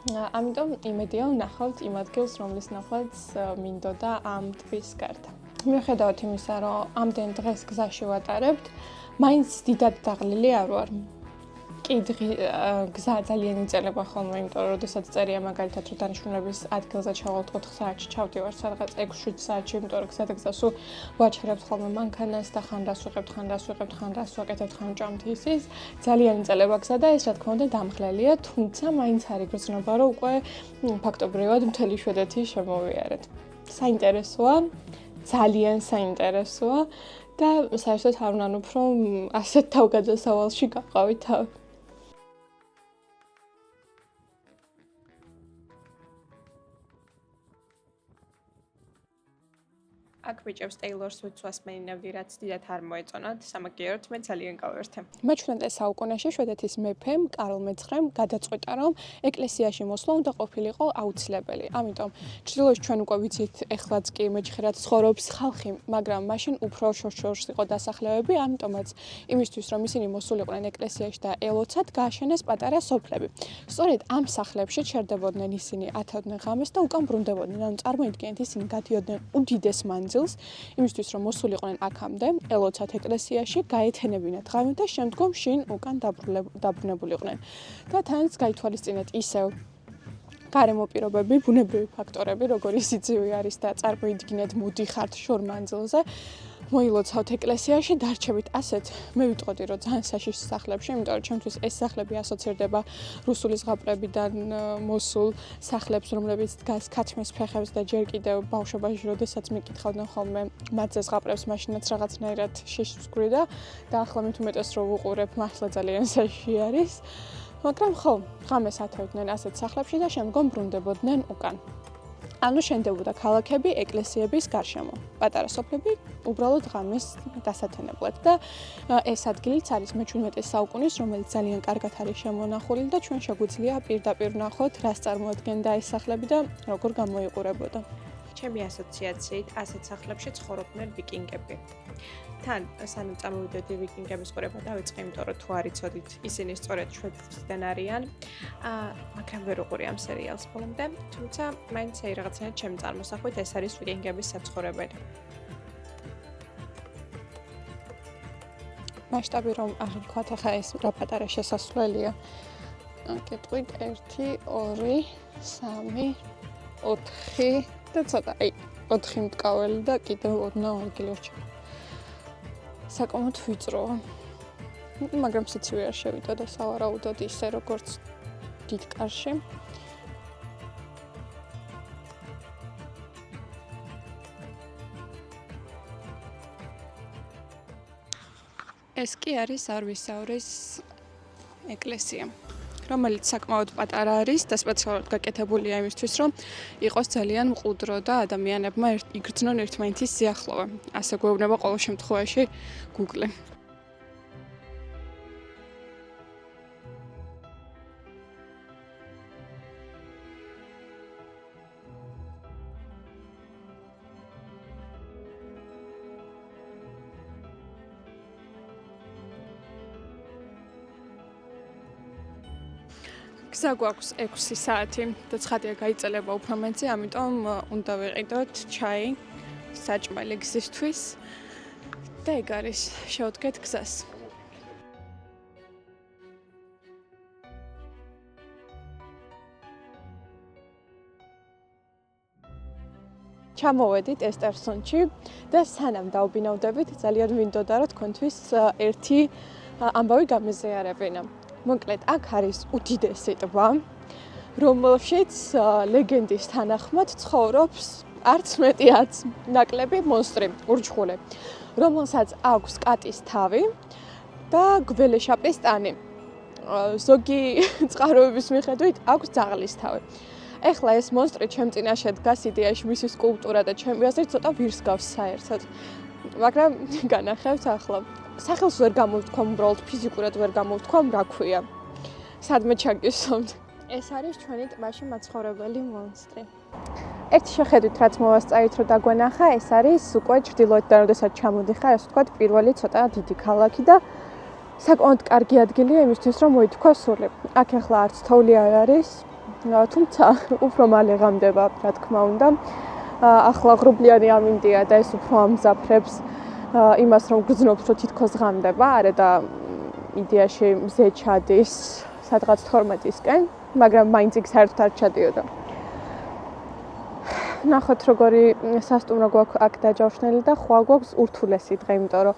ამიტომ იმედია ვნახავთ იმ ადგილს, რომლის ნახვაც მინდოდა ამ ტბის გარდა. მიუხედავად იმისა, რომ ამდენ დღეს გზაში ვატარებთ, მაინც დიდად დაღლილი არ ვარ. კი, გზა ძალიან იწელება ხოლმე, იმიტომ რომ როდესაც წერია მაგალითად, რომ დანიშნულების ადგილზე ჩავალთ 4 საათში, ჩავდივარ სადღაც 6-7 საათში, იმიტომ რომ გზადაგზა სულ ვაჩერებთ ხოლმე მანქანას და ხან რას ვიყებთ, ხან რას ვაკეთებთ, ხან ჭამთ ისის. ძალიან იწელება გზა და ეს რა თქმა უნდა დამღლელია, თუმცა მაინც არის გრძნობა, რომ უკვე ფაქტობრივად მთელი შვედეთი შემოვიარეთ. საინტერესოა. ძალიან საინტერესოა და საერთოდ არ ვნანობ, რომ ასეთ თავგადასავალში გავყავი თავი. აქ ბიჭებს Taylor Swift-ს ვასმენინებდი, რაც დიდად არ მოეწონათ, სამაგიეროდ მე ძალიან გავერთე. მე-17 საუკუნეში შვედეთის მეფემ კარლ მე-9-მ გადაწყვიტა, რომ ეკლესიაში მოსვლა უნდა ყოფილიყო აუცილებელი. ამიტომ ჩრდილოეთში ჩვენ უკვე ვიცით, ეხლაც კი მეჩხერად ცხოვრობს ხალხი, მაგრამ მაშინ უფრო შორს იყო დასახლებები, ამიტომაც იმისთვის, რომ ისინი მოსულიყვნენ ეკლესიაში და ელოცათ, გააშენეს პატარა სოფლები. სწორედ ამ სახლებში ჩერდებოდნენ ისინი, ათევდნენ ღამეს და უკან ბრუნდებოდნენ. ანუ წარმოიდგინეთ, ისინი გადიოდნენ უდიდეს მანძილს, იმისთვის, რომ მოსულიყვნენ აქამდე, ელოცათ ეკლესიაში, გაეთენებინათ ღამე და შემდგომ შინ უკან დაბრუნებულიყვნენ. და თანაც გაითვალისწინეთ ისევ გარემო პირობები, ბუნებრივი ფაქტორები, როგორი სიძივე არის და წარმოიდგინეთ, მოდიხართ შორ მანძილზე. მოილოცავთ ეკლესიაში, დარჩებით ასეთ. მე ვიტყოდი, რომ ძალიან საშიში სახლებში, იმიტომ რომ ჩემთვის ეს სახლები ასოცირდება რუსული ზღაპრებიდან მოსულ სახლებს, რომლებიც დგას ქათმის ფეხებს და ჯერ კიდევ ბავშვობაში, როდესაც მეკითხავდნენ ხოლმე მათზე ზღაპრებს, მაშინაც რაღაცნაირად შეშგვიდა და ახლა მით უმეტეს რომ ვუყურებ, მართლა ძალიან საშიში არის. მაგრამ ხო, ღამეს ათევდნენ ასეთ სახლებში და შემდგომ ბრუნდებოდნენ უკან. ანუ შენდებოდა ქალაქები ეკლესიების გარშემო. პატარა სოფლები უბრალოდ ღამეს დასათენებლად და ეს ადგილიც არის მე-17 საუკუნის, რომელიც ძალიან კარგად არის შემონახული და ჩვენ შეგვიძლია პირდაპირ ვნახოთ, რას წარმოადგენდა ეს სახლები და როგორ გამოიყურებოდა. ჩემი ასოციაციით ასეთ სახლებში ცხოვრობდნენ ვიკინგები. თან სანამ წამოვიდოდი ვიკინგების ყურება დავიწყე, იმიტომ რომ თუ არ იცოდით, ისინი სწორედ შვედეთიდან არიან. მაგრამ ვერ უყურე ამ სერიალს ბოლომდე, თუმცა მაინც აი რაღაცნაირად ჩემი წარმოსახვით ეს არის ვიკინგების საცხოვრებელი. მასშტაბი რომ არ ვთქვათ, ახლა ეს რა პატარა შესასვლელია. კეთყვით 1 2 3 4 და ცოტა, აი 4 მტკაველი და კიდევ ოდნავ ადგილი რჩება. საკმაოდ ვიწროა. მაგრამ სიცივე არ შევიდა და სავარაუდოდ ისე როგორც დიდ კარში. ეს კი არის არვისავრის ეკლესია, რომელიც საკმაოდ პატარა არის და სპეციალურად გაკეთებულია იმისთვის, რომ იყოს ძალიან მყუდრო და ადამიანებმა იგრძნონ ერთმანეთის სიახლოვე. ასე გვეუბნება ყოველ შემთხვევაში Google. გზა გვაქვს 6 საათი და ცხადია გაიწელება უფრო მეტზე, ამიტომ უნდა ვიყიდოთ ჩაი საჭმელი გზისთვის და ეგ არის, შევდგეთ გზას. ჩამოვედით ესტერსონში და სანამ დავბინავდებით, ძალიან მინდოდა რომ თქვენთვის ერთი ამბავი გამეზიარებინა. მოკლედ, აქ არის უდიდესი ტბა, რომელშიც ლეგენდის თანახმად ცხოვრობს არც მეტი არც ნაკლები მონსტრი, ურჩხული, რომელსაც აქვს კატის თავი და გველეშაპის ტანი. ზოგი წყაროების მიხედვით აქვს ძაღლის თავი. ეხლა ეს მონსტრი ჩემ წინაშე დგას, იდეაში მისი სკულპტურა და ჩემი აზრით ცოტა ვირს გავს საერთოდ. მაგრამ განახევთ ახლა. სახელს ვერ გამოვთქვა, უბრალოდ ფიზიკურად ვერ გამოვთქვა, რა ქვია. სადმე ჩაგისვამთ. ეს არის ჩვენი ტბაში მაცხოვრებელი მონსტრი. ერთი შეხედვით, რაც მოვასწავით, რომ დაგვენახა, ეს არის უკვე ჩრდილოეთიდან, როდესაც ჩამოდიხარ, ასე ვთქვათ, პირველი ცოტა დიდი ქალაქი და საკმაოდ კარგი ადგილია იმისთვის, რომ მოითქვა სული. აქ ახლა არც თოვლი არ არის, თუმცა უფრო მალე ღამდება, რა თქმა უნდა. ახლა ღრუბლიანი ამინდია და ეს უფრო ამზაფრებს იმას, რომ გრძნობს, რომ თითქოს ღამდება, არა და იდეაში მზე ჩადის სადღაც 12-ისკენ, მაგრამ მაინც იქ საერთოდ არ ჩადიოდა. ნახოთ, როგორი სასტუმრო გვაქვს აქ დაჯავშნელი და ხვალ გვაქვს ურთულესი დღე, იმიტომ რომ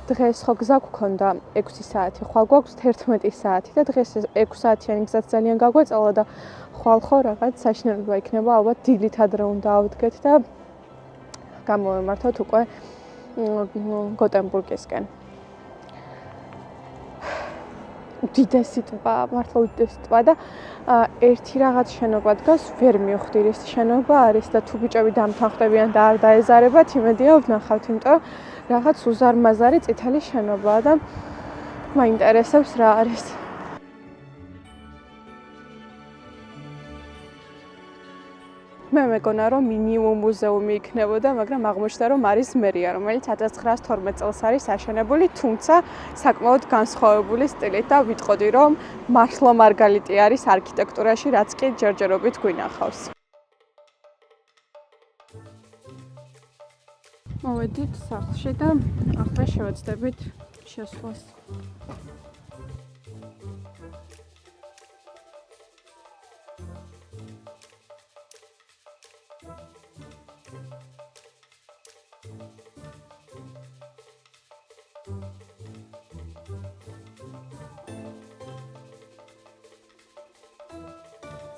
დღეს ხო გზა გვქონდა 6 საათი, ხვალ გვაქვს 11 საათი და დღეს 6 საათიანი გზაც ძალიან გაგვეწალა და ხვალ ხო რაღაც საშინელება იქნება, ალბათ დილით ადრე უნდა ავდგეთ და გამოვემართოთ უკვე გოტენბურგისკენ. უდიდესი ტბა, მართლა უდიდესი ტბა და ერთი რაღაც შენობა დგას, ვერ მივხვდი ის შენობა არის და თუ ბიჭები დამთანხმდებიან და არ დაეზარებათ, იმედია ვნახავთ, იმიტომ რომ რაღაც უზარმაზარი წითელი შენობაა და მაინტერესებს რა არის. მე მეგონა რომ მინიმუმ მუზეუმი იქნებოდა, მაგრამ აღმოჩნდა რომ არის მერია, რომელიც 1912 წელს არის აშენებული, თუმცა საკმაოდ განსხვავებული სტილით და ვიტყოდი რომ მართლა მარგალიტი არის არქიტექტურაში, რაც კი ჯერჯერობით გვინახავს. მოვედით სახლში და ახლა შევეცდებით შესვლას.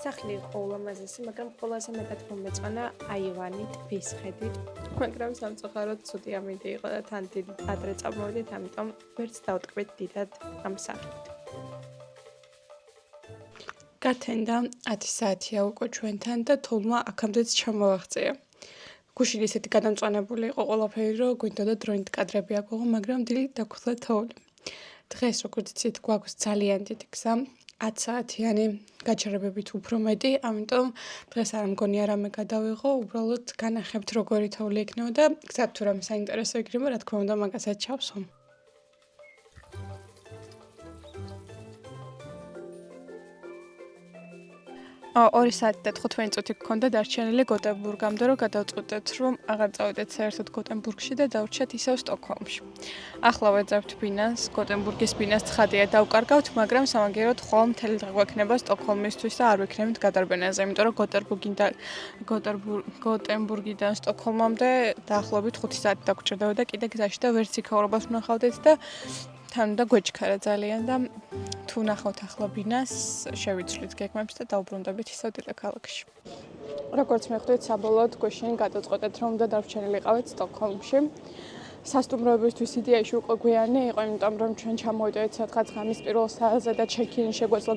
სახლი იყო ულამაზესი, მაგრამ ყველაზე მეტად მომეწონა აივანი ტბის ხედით. მაგრამ სამწუხაროდ ცუდი ამინდი იყო და თან ადრე წამოვიდით, ამიტომ ვერც დავტკბეთ დიდად ამ სახლით. გათენდა 10 საათია უკვე ჩვენთან და თულმა აქამდეც ჩამოვაღწია. გუშინ ისეთი გადამწვანებული იყო ყველაფერი, რომ გვინდოდა დროინდ კადრები აგვიღო, მაგრამ დილით დაგვხსნა თოვლი. დღეს როგორც იცით, გვაქვს ძალიან დიდი გზა. 10 საათიანი გაჩერებებით უფრო მეტი, ამიტომ დღეს არ მგონია რამე გადავიღო, უბრალოდ განახებთ როგორი თოვლი იქნება და გზად თუ რამე საინტერესო იქნება, რა თქმა უნდა, მაგასაც ჩავსვამ. ორი საათი და 15 წუთი გქონდა დარჩენილი გოტენბურგამდე, რომ გადავწყვეტეთ, რომ აღარ წავიდეთ საერთოდ გოტენბურგში და დავრჩათ ისევ სტოკჰოლმში. ახლა ვეძებთ ბინას, გოტენბურგის ბინას ცხადია დავკარგავთ, მაგრამ სამაგიეროდ ხოლმე მთელი დღე გვექნება სტოკჰოლმისთვის და არ ვიქნებით გადარბენაზე, იმიტომ რომ გოტენბურგიდან სტოკჰოლმამდე დაახლოებით 5 საათი დაგვჭირდება და კიდე გზაში და ვერც იქაურობას ვნახავდეთ და თან უნდა გვეჩქარა ძალიან და თუ ნახავთ ახლა ბინას, შევიცვლით გეგმებს და დაუბრუნდებით ისევ დედაქალაქში. როგორც მივხვდით, საბოლოოდ გვეშინი გადაწყვეტეთ, რომ უნდა დავრჩენილიყავით სტოკჰოლმში. სასტუმროებისთვის იდეაში უკვე გვიანი იყო, იმიტომ რომ ჩვენ ჩამოვიდეთ სადღაც ღამის პირველ საათზე და ჩეკინი შეგვეძლო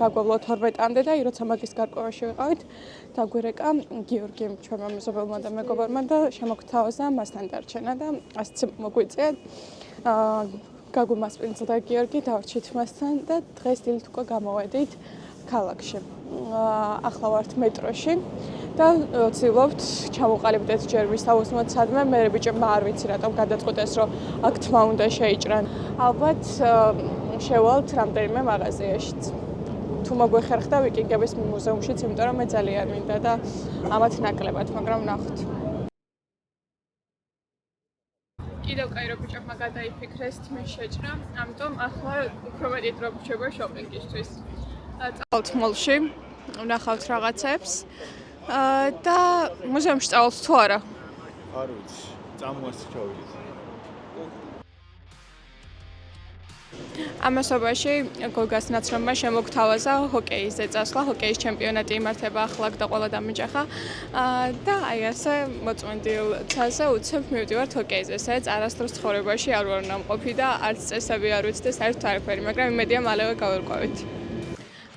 გაგვევლო 12-მდე და როცა მაგის გარკვევაში ვიყავით, დაგვირეკა გიორგი, ჩვენმა მეზობელმა და მეგობარმა და შემოგთავაზა მასთან დარჩენა და ასეც მოგვიწია. გაგვიმასპინძლა გიორგი, დავრჩით მასთან და დღეს დილით უკვე გამოვედით ქალაქში. ახლა ვართ მეტროში და ვცდილობთ ჩამოყალიბდეთ ჯერ ვისაუბროთ სადმე, მე ბიჭებმა არ ვიცი რატომ გადაწყვეტეს, რომ აქ თმა უნდა შეიჭრან. ალბათ შევალთ რამდენიმე მაღაზიაშიც. თუ მოგვეხერხდა ვიკინგების მუზეუმშიც, იმიტომ რომ მე ძალიან მინდა და ამათ ნაკლებად, მაგრამ ნახოთ. კიდევ კაირო ბიჭებმა გადაიფიქრეს თმის შეჭრა, ამიტომ ახლა უფრო მეტი დრო გრჩება შოპინგისთვის. წავალთ მოლში, ვნახავთ რაღაცებს და მუზეუმში წავალთ თუ არა? არ ვიცი, წამოასწრე ჩავიდეთ. ამასობაში გოგას ნაცნობმა შემოგთავაზა ჰოკეიზე წასვლა, ჰოკეის ჩემპიონატი იმართება ახლა და ყველა დამიჯახა და აი ასე მოწმენდილ ცაზე უცებ მივდივართ ჰოკეიზე, სადაც არასდროს ცხოვრებაში არ ვარ ნამყოფი და არც წესები არ ვიცი და საერთოდ არაფერი, მაგრამ იმედია მალევე გავერკვევით.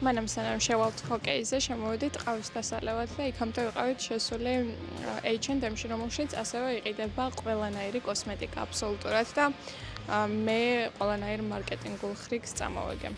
მანამ სანამ შევალთ ჰოკეიზე, შემოვედით ყავის დასალევად და იქამდე ვიყავით შესული H&M-ში, რომელშიც ასევე იყიდება ყველანაირი კოსმეტიკა აბსოლუტურად და მე ყველანაირ მარკეტინგულ ხრიგს წამოვაგე.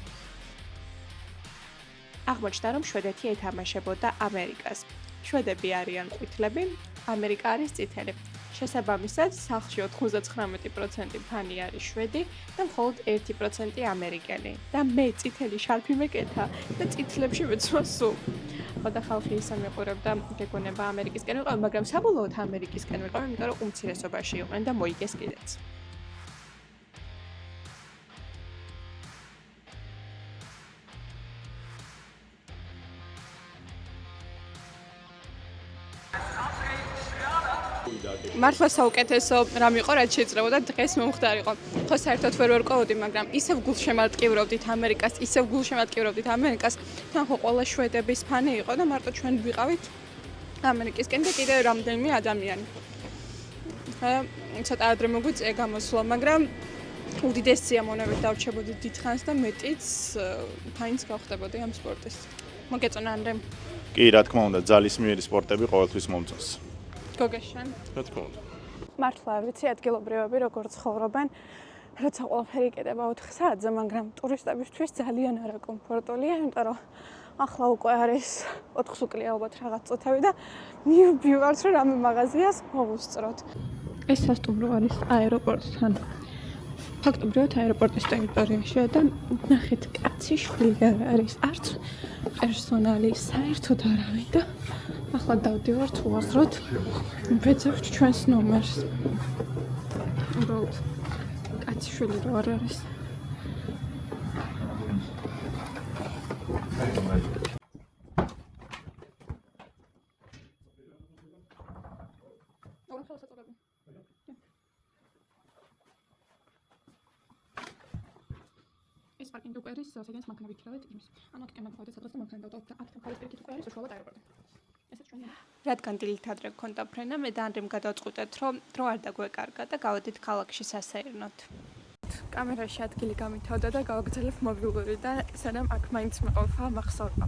აღმოჩნდა, რომ შვედეთი ეთამაშებოდა ამერიკას. შვედები არიან ყვითლები, ამერიკა არის წითელი. შესაბამისად, სახლში 99% ფანი არის შვედი და მხოლოდ 1% ამერიკელი. და მე წითელი შარფი მეკეთა და წითლებში ვეცვა სულ. ხოდა ხალხი ისე მეყურებდა, გეგონება ამერიკისკენ ვიყავი, მაგრამ საბოლოოდ ამერიკისკენ ვიყავი, იმიტომ რომ უმცირესობაში იყვნენ და მოიგეს კიდეც. მართლა საუკეთესო რამ იყო, რაც შეძლებოდა დღეს მომხდარიყო. ხო საერთოდ ვერ ვერკვევოდი, მაგრამ ისევ გულშემატკივრობდით ამერიკას, ისევ გულშემატკივრობდით ამერიკას. თან ხო ყველა შვედების ფანი იყო და მარტო ჩვენ ვიყავით ამერიკისკენ და კიდევ რამდენიმე ადამიანი. ცოტა ადრე მოგვიწია გამოსვლა, მაგრამ უდიდეს სიამოვნებით დავრჩებოდი დიდხანს და მეტიც ფაინს გავხდებოდი ამ სპორტის. მოგეწონა ანდრემ. კი, რა თქმა უნდა, ძალისმიერი სპორტები ყოველთვის მომწონს. გოგეშან. რა თქმა უნდა. მართლა არ ვიცი ადგილობრივები როგორ ცხოვრობენ, როცა ყველაფერი იკეტება 4 საათზე, მაგრამ ტურისტებისთვის ძალიან არაკომფორტულია, იმიტომ რომ ახლა უკვე არის 4 უკლია ალბათ რაღაც წუთები და მივბივართ რომ რამე მაღაზიას მოვუსწროთ. ეს სასტუმრო არის აეროპორტთან. ფაქტობრივად აეროპორტის ტერიტორიაშია და ნახეთ, კაცი შვილი არ არის, არც პერსონალი, საერთოდ არავინ და ახლა დავდივართ უაზროდ ვეძებთ ჩვენს ნომერს. უბრალოდ კაცი შვილი რო არ არის. ეს პარკინგი უკვე არის, სადაც მანქანა ვიქირავეთ იმის. ანუ აქ კემაგავდა სადღაც და მანქანა დავდოთ და აქ მხარეს პირიქით უკვე არის უშუალოდ აეროპორტი. ესეც ჩვენი. რადგან დილით ადრე გქონდა ფრენა, მე და ანდრემ გადავწყვიტეთ, რომ დრო არ დაგვეკარგა და გავედით ქალაქში სასეირნოდ. კამერაში ადგილი გამითავდა და გავაგრძელებ მობილური და სანამ აქ მაინც მეყოფა მახსოვდა.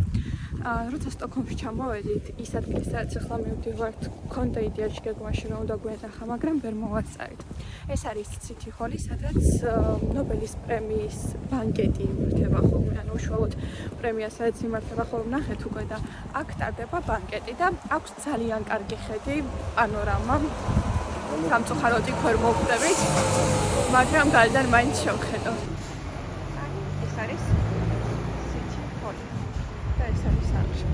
როცა სტოკჰოლმში ჩამოვედით, ის ადგილი, სადაც ახლა მივდივართ, გქონდა იდეაში გეგმაში რომ უნდა გვეძახა, მაგრამ ვერ მოვაწარით. ეს არის ციტი ჰოლი, სადაც ნობელის პრემიის ბანკეტი იმართება ხოლმე, ანუ უშუალოდ პრემია, სადაც იმართება ხოლმე, ნახეთ უკვე და აქ ტარდება ბანკეტი და აქვს ძალიან კარგი ხედი, პანორამა. სამწუხაროდ იქ ვერ მოვხვდებით, მაგრამ გარედან მაინც შევხედოთ. ეს არის ციტი ჰოლი და ეს არის სამში.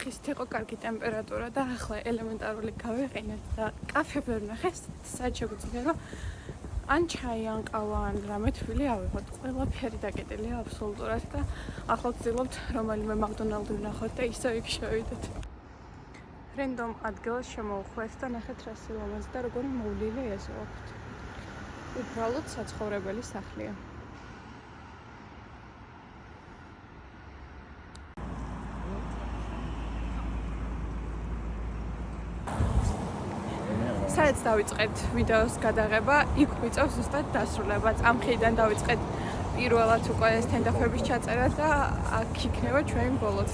დღისით იყო კარგი ტემპერატურა და ახლა ელემენტარული გავეყინეთ და კაფე ვერ ნახეს, საერთოდ შეგვიძლია რომ ან ჩაი, ან ყავა, ან რამე თბილი ავიღოთ. ყველაფერი დაკეტილია აბსოლუტურად და ახლა ვცდილობთ რომელიმე მაკდონალდი ვნახოთ და ისევ იქ შევიდეთ. რენდომ ადგილას შემოვხვეთ და ნახეთ რა სილამაზე და როგორი მოვლილი ეზო აქვთ. უბრალოდ საცხოვრებელი სახლია. სადაც დავიწყეთ ვიდეოს გადაღება, იქ ვიწევს ზუსტად დასრულებაც. ამ ხიდან დავიწყეთ პირველად უკვე სტენდაფების ჩაწერა და აქ იქნება ჩვენი ბოლოც.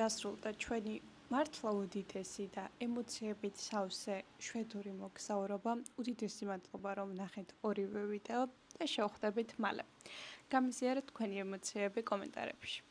დასრულდა ჩვენი მართლა უდიდესი და ემოციებით სავსე შვედური მოგზაურობა. უდიდესი მადლობა რომ ნახეთ ორივე ვიდეო და შევხვდებით მალე. გამიზიარეთ თქვენი ემოციები კომენტარებში.